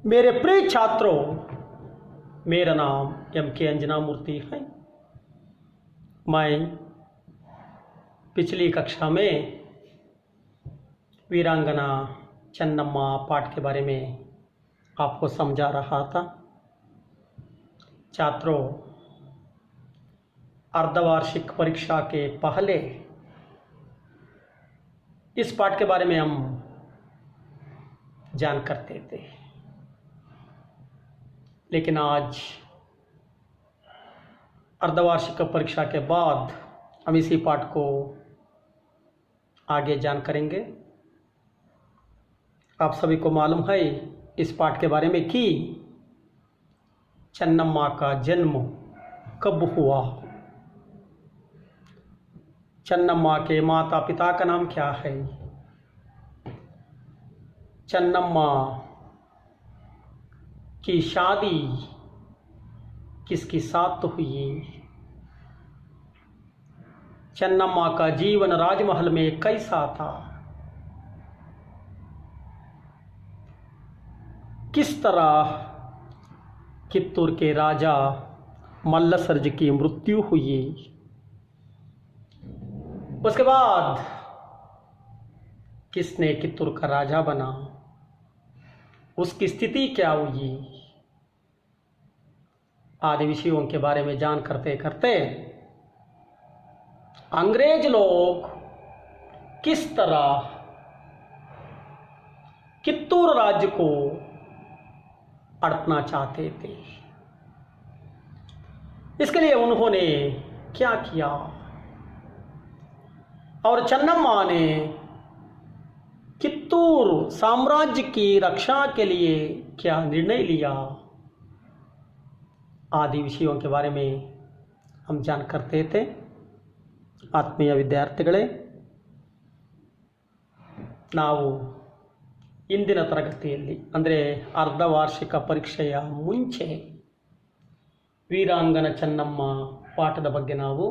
मेरे प्रिय छात्रों, मेरा नाम M.K. अंजना मूर्ति है। मैं पिछली कक्षा में वीरांगना चन्नम्मा पाठ के बारे में आपको समझा रहा था। छात्रों, अर्धवार्षिक परीक्षा के पहले इस पाठ के बारे में हम जान करते थे, लेकिन आज अर्धवार्षिक परीक्षा के बाद हम इसी पाठ को आगे जान करेंगे। आप सभी को मालूम है इस पाठ के बारे में कि चन्नम्मा का जन्म कब हुआ, चन्नम्मा के माता पिता का नाम क्या है, चन्नम्मा की शादी किसके साथ हुई, चन्नम्मा का जीवन राजमहल में कैसा था, किस तरह कित्तूर के राजा मल्लसर्ज की मृत्यु हुई, उसके बाद किसने कित्तूर का राजा बना, उसकी स्थिति क्या हुई, आदि विषयों के बारे में जान करते करते अंग्रेज लोग किस तरह कित्तूर राज्य को अड़पना चाहते थे, इसके लिए उन्होंने क्या किया और चन्नम्मा ने कित्तूर साम्राज्य की रक्षा के लिए क्या निर्णय लिया, आदि विषयों के बारे में हम जान करते थे। ಆತ್ಮೀಯ ವಿದ್ಯಾರ್ಥಿಗಳೇ, ನಾವು ಇಂದಿನ ತರಗತಿಯಲ್ಲಿ ಅಂದರೆ ಅರ್ಧವಾರ್ಷಿಕ ಪರೀಕ್ಷೆಯ ಮುಂಚೆ ವೀರಾಂಗನ ಚೆನ್ನಮ್ಮ ಪಾಠದ ಬಗ್ಗೆ ನಾವು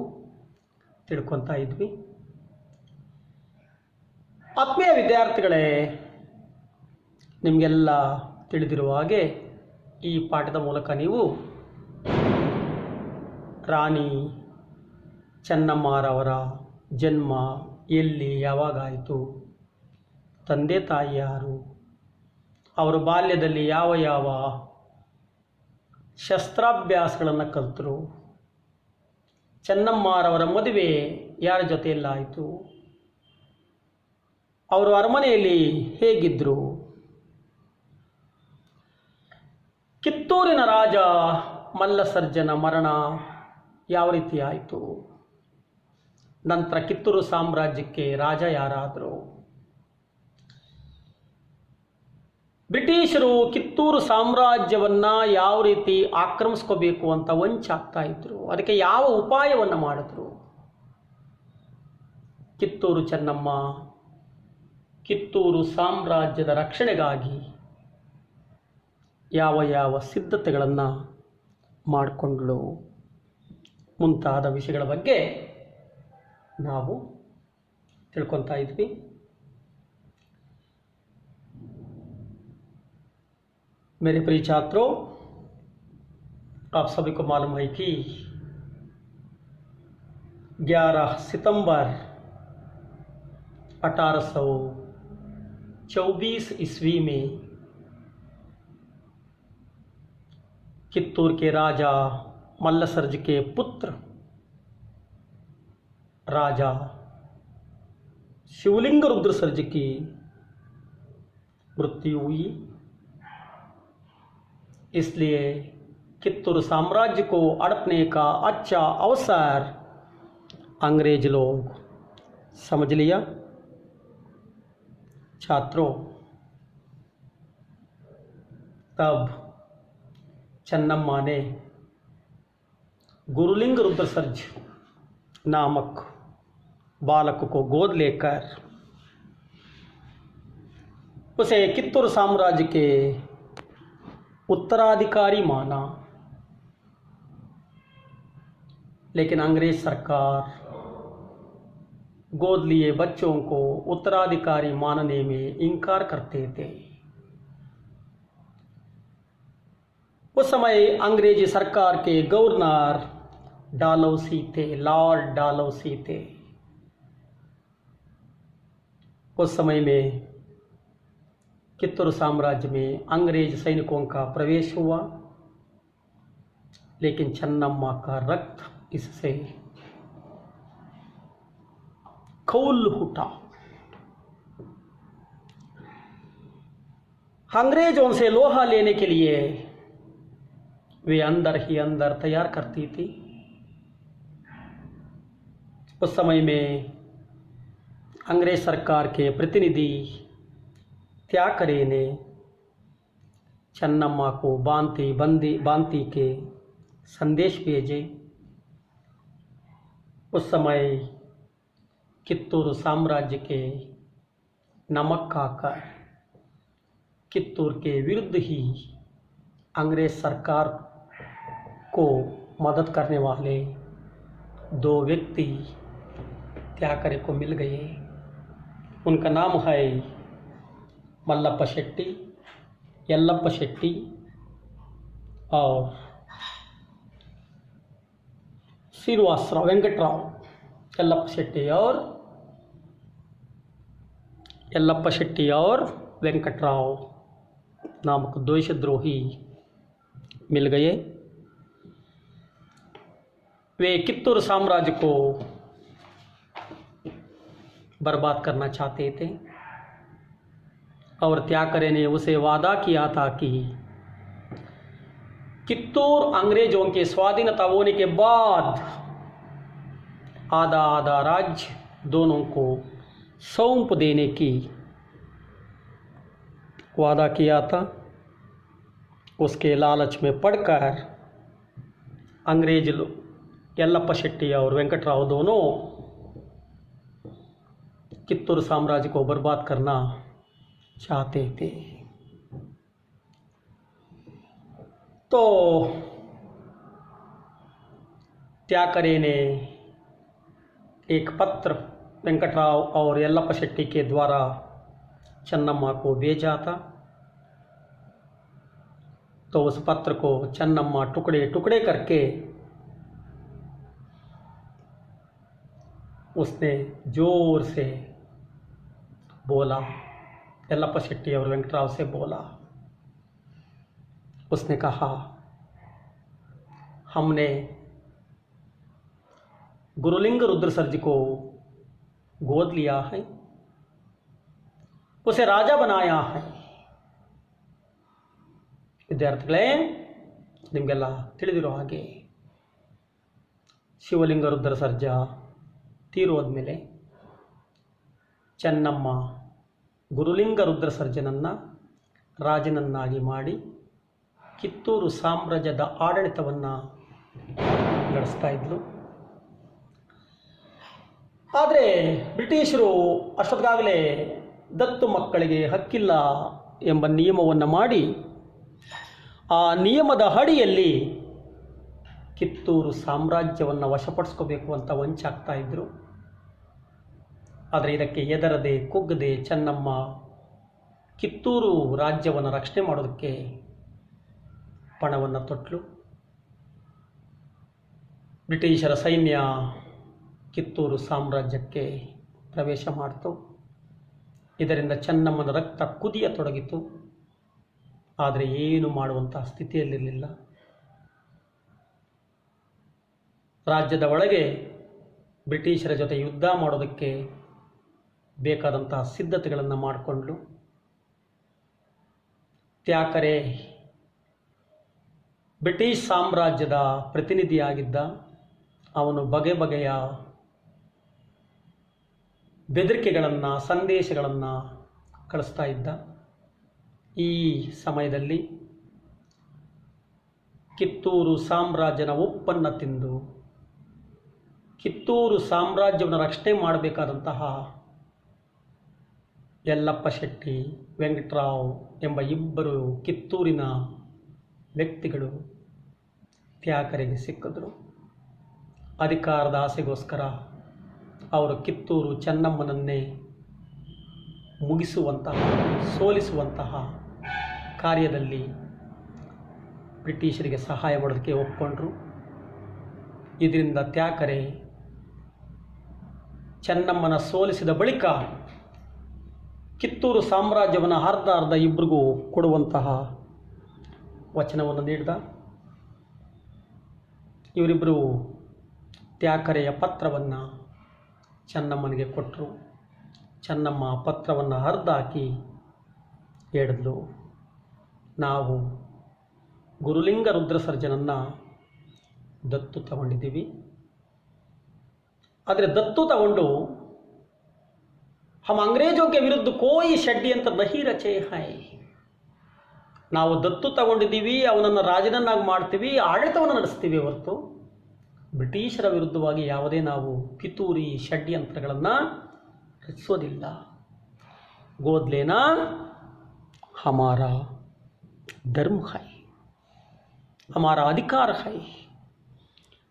ತಿಳ್ಕೊತಾ ಇದ್ವಿ. ಆತ್ಮೀಯ ವಿದ್ಯಾರ್ಥಿಗಳೇ, ನಿಮಗೆಲ್ಲ ತಿಳಿದಿರುವ ಹಾಗೆ ಈ ಪಾಠದ ಮೂಲಕ ನೀವು ರಾಣಿ ಚೆನ್ನಮ್ಮರವರ ಜನ್ಮ ಎಲ್ಲಿ ಯಾವಾಗಾಯಿತು, ತಂದೆ ತಾಯಿ ಯಾರು, ಅವರು ಬಾಲ್ಯದಲ್ಲಿ ಯಾವ ಯಾವ ಶಸ್ತ್ರಾಭ್ಯಾಸಗಳನ್ನು ಕಲಿತರು, ಚೆನ್ನಮ್ಮರವರ ಮದುವೆ ಯಾರ ಜೊತೆಯಲ್ಲಾಯಿತು, ಅವರು ಅರಮನೆಯಲ್ಲಿ ಹೇಗಿದ್ದರು, ಕಿತ್ತೂರಿನ ರಾಜ ಮಲ್ಲಸರ್ಜನ ಮರಣ ಯಾವ ರೀತಿ ಆಯಿತು, ನಂತರ ಕಿತ್ತೂರು ಸಾಮ್ರಾಜ್ಯಕ್ಕೆ ರಾಜ ಯಾರಾದರು, ಬ್ರಿಟಿಷರು ಕಿತ್ತೂರು ಸಾಮ್ರಾಜ್ಯವನ್ನು ಯಾವ ರೀತಿ ಆಕ್ರಮಿಸ್ಕೋಬೇಕು ಅಂತ ವಂಚಾಗ್ತಾ ಇದ್ರು, ಅದಕ್ಕೆ ಯಾವ ಉಪಾಯವನ್ನು ಮಾಡಿದ್ರು, ಕಿತ್ತೂರು ಚೆನ್ನಮ್ಮ ಕಿತ್ತೂರು ಸಾಮ್ರಾಜ್ಯದ ರಕ್ಷಣೆಗಾಗಿ ಯಾವ ಯಾವ ಸಿದ್ಧತೆಗಳನ್ನು ಮಾಡಿಕೊಂಡಳು ಮುಂತಾದ ವಿಷಯಗಳ ಬಗ್ಗೆ ನಾವು ತಿಳ್ಕೊತಾ ಇದ್ವಿ. मेरे प्रिय छात्रों, आप सभी को मालूम है कि 11 सितंबर 1824 ईस्वी में कित्तूर के राजा मल्लसर्ज के पुत्र राजा शिवलिंग रुद्रसर्ज की मृत्यु हुई। इसलिए कित्तूर साम्राज्य को अड़पने का अच्छा अवसर अंग्रेज लोग समझ लिया। छात्रों, तब चन्नम्मा ने गुरुलिंग रुद्रसर्ज नामक बालक को गोद लेकर उसे कित्तूर साम्राज्य के उत्तराधिकारी माना, लेकिन अंग्रेज सरकार गोद लिए बच्चों को उत्तराधिकारी मानने में इनकार करते थे। उस समय अंग्रेजी सरकार के गवर्नर डालहौसी थे, लॉर्ड डालहौसी थे। उस समय में कित्तूर साम्राज्य में अंग्रेज सैनिकों का प्रवेश हुआ, लेकिन चन्नम्मा का रक्त इससे खौल उठा। अंग्रेजों से लोहा लेने के लिए वे अंदर ही अंदर तैयार करती थी। उस समय में अंग्रेज सरकार के प्रतिनिधि त्याकरे ने चन्नम्मा को बांती के संदेश भेजे। उस समय कित्तूर साम्राज्य के नमक खाकर कित्तूर के विरुद्ध ही अंग्रेज सरकार को मदद करने वाले दो व्यक्ति त्याकरे को मिल गए। उनका नाम है मल्लप्पा शेट्टी, यल्लप्पा शेट्टी और श्रीनिवासराव वेंकटराव। यल्लप्पा शेट्टी और वेंकटराव नामक देशद्रोही मिल गए। वे कित्तूर साम्राज्य को बर्बाद करना चाहते थे और त्याकरे ने उसे वादा किया था कि कित्तूर अंग्रेजों के स्वाधीनता होने के बाद आधा आधा राज्य दोनों को सौंप देने की वादा किया था। उसके लालच में पड़कर अंग्रेज यल्लप्पा शेट्टी और वेंकटराव दोनों कित्तूर साम्राज्य को बर्बाद करना चाहते थे। तो त्याकरे ने एक पत्र वेंकटराव और यल्लप्पा शेट्टी के द्वारा चन्नम्मा को भेजा था। तो उस पत्र को चन्नम्मा टुकड़े टुकड़े करके उसने जोर से बोला, यल्लप्पा शेट्टी और वेंकटराव से बोला। उसने कहा, हमने गुरुलिंग रुद्र सर जी को गोद लिया है, उसे राजा बनाया है। ವಿದ್ಯಾರ್ಥಿಗಳೇ, ನಿಮಗೆಲ್ಲ ತಿಳಿದಿರೋ ಹಾಗೆ ಶಿವಲಿಂಗ ರುದ್ರ ಸರ್ಜಾ ತೀರೋದ್ಮೇಲೆ ಚೆನ್ನಮ್ಮ ಗುರುಲಿಂಗ ರುದ್ರ ಸರ್ಜನನ್ನು ರಾಜನನ್ನಾಗಿ ಮಾಡಿ ಕಿತ್ತೂರು ಸಾಮ್ರಾಜ್ಯದ ಆಡಳಿತವನ್ನು ನಡೆಸ್ತಾ ಇದ್ಲು. ಆದರೆ ಬ್ರಿಟಿಷರು ಅಷ್ಟೊತ್ತಿಗಾಗಲೇ ದತ್ತು ಮಕ್ಕಳಿಗೆ ಹಕ್ಕಿಲ್ಲ ಎಂಬ ನಿಯಮವನ್ನು ಮಾಡಿ ಆ ನಿಯಮದ ಅಡಿಯಲ್ಲಿ ಕಿತ್ತೂರು ಸಾಮ್ರಾಜ್ಯವನ್ನು ವಶಪಡಿಸ್ಕೋಬೇಕು ಅಂತ ವಂಚಾಗ್ತಾ ಇದ್ದರು. ಆದರೆ ಇದಕ್ಕೆ ಎದರದೆ ಕುಗ್ಗದೆ ಚೆನ್ನಮ್ಮ ಕಿತ್ತೂರು ರಾಜ್ಯವನ್ನು ರಕ್ಷಣೆ ಮಾಡೋದಕ್ಕೆ ಪಣವನ್ನು ತೊಟ್ಟಳು. ಬ್ರಿಟಿಷರ ಸೈನ್ಯ ಕಿತ್ತೂರು ಸಾಮ್ರಾಜ್ಯಕ್ಕೆ ಪ್ರವೇಶ ಮಾಡಿತು. ಇದರಿಂದ ಚೆನ್ನಮ್ಮನ ರಕ್ತ ಕುದಿಯತೊಡಗಿತು. ಆದರೆ ಏನು ಮಾಡುವಂಥ ಸ್ಥಿತಿಯಲ್ಲಿರಲಿಲ್ಲ. ರಾಜ್ಯದ ಒಳಗೆ ಬ್ರಿಟಿಷರ ಜೊತೆ ಯುದ್ಧ ಮಾಡೋದಕ್ಕೆ ಬೇಕಾದಂತಹ ಸಿದ್ಧತೆಗಳನ್ನು ಮಾಡಿಕೊಂಡ್ಳು. ತ್ಯಾಕರೆ ಬ್ರಿಟಿಷ್ ಸಾಮ್ರಾಜ್ಯದ ಪ್ರತಿನಿಧಿಯಾಗಿದ್ದ. ಅವನು ಬಗೆ ಬಗೆಯ ಬೆದರಿಕೆಗಳನ್ನು, ಸಂದೇಶಗಳನ್ನು ಕಳಿಸ್ತಾ ಇದ್ದ. ಈ ಸಮಯದಲ್ಲಿ ಕಿತ್ತೂರು ಸಾಮ್ರಾಜ್ಯನ ಒಪ್ಪನ್ನು ತಿಂದು ಕಿತ್ತೂರು ಸಾಮ್ರಾಜ್ಯವನ್ನು ರಕ್ಷಣೆ ಮಾಡಬೇಕಾದಂತಹ ಯಲ್ಲಪ್ಪ ಶೆಟ್ಟಿ, ವೆಂಕಟರಾವ್ ಎಂಬ ಇಬ್ಬರು ಕಿತ್ತೂರಿನ ವ್ಯಕ್ತಿಗಳು ತ್ಯಾಕರೆಗೆ ಸಿಕ್ಕಿದ್ರು. ಅಧಿಕಾರದ ಆಸೆಗೋಸ್ಕರ ಅವರು ಕಿತ್ತೂರು ಚೆನ್ನಮ್ಮನನ್ನೇ ಮುಗಿಸುವಂತಹ, ಸೋಲಿಸುವಂತಹ ಕಾರ್ಯದಲ್ಲಿ ಬ್ರಿಟಿಷರಿಗೆ ಸಹಾಯ ಮಾಡೋದಕ್ಕೆ ಒಪ್ಕೊಂಡ್ರು. ಇದರಿಂದ ತ್ಯಾಕರೆ ಚೆನ್ನಮ್ಮನ ಸೋಲಿಸಿದ ಬಳಿಕ ಕಿತ್ತೂರು ಸಾಮ್ರಾಜ್ಯವನ್ನು ಅರ್ಧ ಇಬ್ಬರಿಗೂ ಕೊಡುವಂತಹ ವಚನವನ್ನು ನೀಡಿದ. ಇವರಿಬ್ಬರು ತ್ಯಾಕರೆಯ ಪತ್ರವನ್ನು ಚೆನ್ನಮ್ಮನಿಗೆ ಕೊಟ್ಟರು. ಚೆನ್ನಮ್ಮ ಪತ್ರವನ್ನು ಹರಿದಾಕಿ ಹೇಳಿದ್ಲು, ನಾವು ಗುರುಲಿಂಗ ರುದ್ರಸರ್ಜನನ್ನು ದತ್ತು ತಗೊಂಡಿದ್ದೀವಿ. ಆದರೆ ದತ್ತು ತಗೊಂಡು हम अंग्रेजों के विरुद्ध कोई षड्यंत्र नहीं रचे हैं. ನಾವು ದತ್ತು ತಗೊಂಡಿದ್ದೀವಿ, ಅವನನ್ನು ರಾಜನನ್ನಾಗಿ ಮಾಡ್ತೀವಿ, ಆಡಳಿತವನ್ನು ನಡೆಸ್ತೀವಿ ಹೊರತು ಬ್ರಿಟಿಷರ ವಿರುದ್ಧವಾಗಿ ಯಾವುದೇ ನಾವು ಪಿತೂರಿ ಷಡ್ಯಂತ್ರಗಳನ್ನು ರಚಿಸೋದಿಲ್ಲ. गोद लेना हमारा धर्म है, हमारा अधिकार है.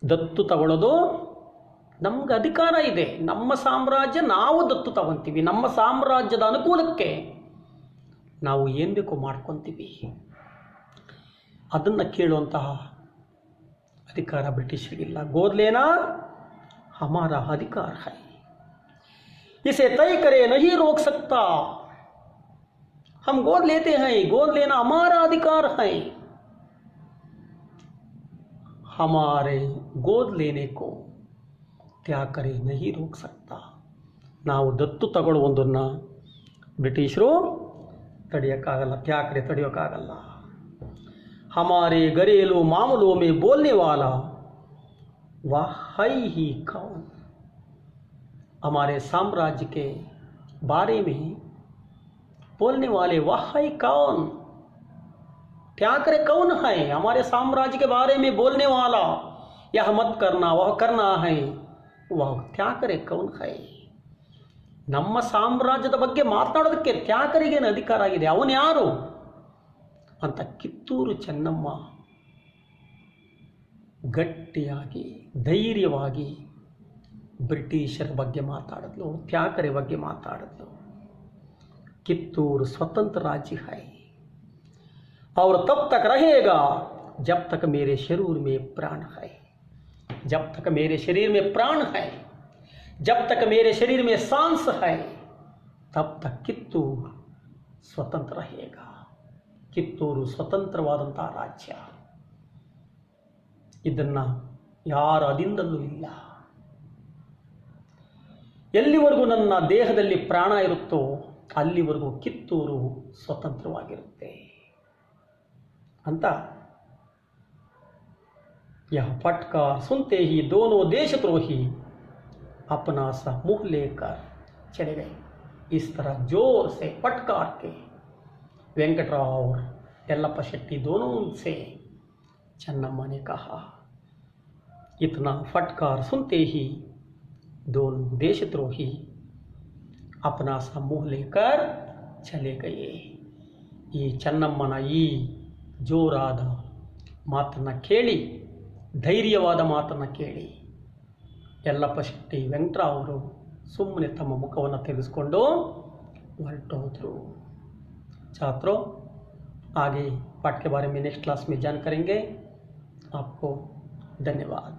ದತ್ತು ತಗೊಳ್ಳೋದು ನಮ್ಗೆ ಅಧಿಕಾರ ಇದೆ. ನಮ್ಮ ಸಾಮ್ರಾಜ್ಯ ನಾವು ದತ್ತು ತಗೊತೀವಿ. ನಮ್ಮ ಸಾಮ್ರಾಜ್ಯದ ಅನುಕೂಲಕ್ಕೆ ನಾವು ಏನು ಬೇಕೋ ಮಾಡ್ಕೊತೀವಿ. ಅದನ್ನು ಕೇಳುವಂತಹ ಅಧಿಕಾರ ಬ್ರಿಟಿಷರಿಗಿಲ್ಲ. ಗೋದ್ ಲೇನಾ ಹಮಾರಾ ಅಧಿಕಾರ है, इसे तय करे नहीं रोक सकता. हम गोद लेते हैं, गोद लेना हमारा अधिकार है. हमारे गोद लेने को ತ್ಯಾಕರೆ ನಹಿ ರೋಕ್ ಸಕ್ತಾ. ನಾವು ದತ್ತು ತಗೊಳ್ಳುವುದನ್ನು ಬ್ರಿಟಿಷರು ತಡೆಯೋಕ್ಕಾಗಲ್ಲ, ತ್ಯಾಕರೆ ತಡೆಯೋಕ್ಕಾಗಲ್ಲ. ಹಮಾರೆ घरेलू मामलों में बोलने वाला वह है ही कौन. हमारे साम्राज्य के बारे में बोलने वाले वह है कौन. ತ್ಯಾಕರೆ कौन है. हमारे साम्राज्य के बारे में बोलने वाला, यह मत करना वह करना है, वह ತ್ಯಾಕರೆ कौन है. ನಮ್ಮ ಸಾಮ್ರಾಜ್ಯದ ಬಗ್ಗೆ ಮಾತನಾಡೋದಕ್ಕೆ ತ್ಯಾಕರಿಗೇನು ಅಧಿಕಾರ ಆಗಿದೆ, ಅವನು ಯಾರು ಅಂತ ಕಿತ್ತೂರು ಚೆನ್ನಮ್ಮ ಗಟ್ಟಿಯಾಗಿ ಧೈರ್ಯವಾಗಿ ಬ್ರಿಟಿಷರ ಬಗ್ಗೆ ಮಾತಾಡಿದ್ಲು, ತ್ಯಾಕರೆ ಬಗ್ಗೆ ಮಾತಾಡಿದ್ಲು. ಕಿತ್ತೂರು स्वतंत्र राज्य है और तब तक रहेगा जब तक मेरे शरीर में प्राण है. जब तक मेरे शरीर में प्राण है, जब तक मेरे शरीर में सांस है, तब तक ಕಿತ್ತೂರು ಸ್ವತಂತ್ರ रहेगा. ಕಿತ್ತೂರು ಸ್ವತಂತ್ರವಾದಂಥ ರಾಜ್ಯ. ಇದನ್ನು ಯಾರ ಅಧೀನದಲ್ಲೂ ಇಲ್ಲ. ಎಲ್ಲಿವರೆಗೂ ನನ್ನ ದೇಹದಲ್ಲಿ ಪ್ರಾಣ ಇರುತ್ತೋ ಅಲ್ಲಿವರೆಗೂ ಕಿತ್ತೂರು ಸ್ವತಂತ್ರವಾಗಿರುತ್ತೆ ಅಂತ. यह फटकार सुनते ही दोनों देशद्रोही अपना सा मुंह लेकर चले गए. इस तरह जोर से फटकार के वेंकटराव और यल्लप्पा शेट्टी दोनों से चन्नम्मा ने कहा. इतना फटकार सुनते ही दोनों देशद्रोही अपना सा मुंह लेकर चले गए. ಈ ಚೆನ್ನಮ್ಮನ ಈ ಜೋರಾದ ಮಾತನ್ನು ಕೇಳಿ, ಧೈರ್ಯವಾದ ಮಾತನ್ನು ಕೇಳಿ ಯಲ್ಲಪ್ಪ ಶೆಟ್ಟಿ ವೆಂಕಟರಾವ್ ಅವರು ಸುಮ್ಮನೆ ತಮ್ಮ ಮುಖವನ್ನು ತೆಗೆದುಕೊಂಡು ಹೊರಟೋದ್ರು. छात्रों, आगे पाठ के बारे में नेक्स्ट क्लास में जान करेंगे. आपको धन्यवाद.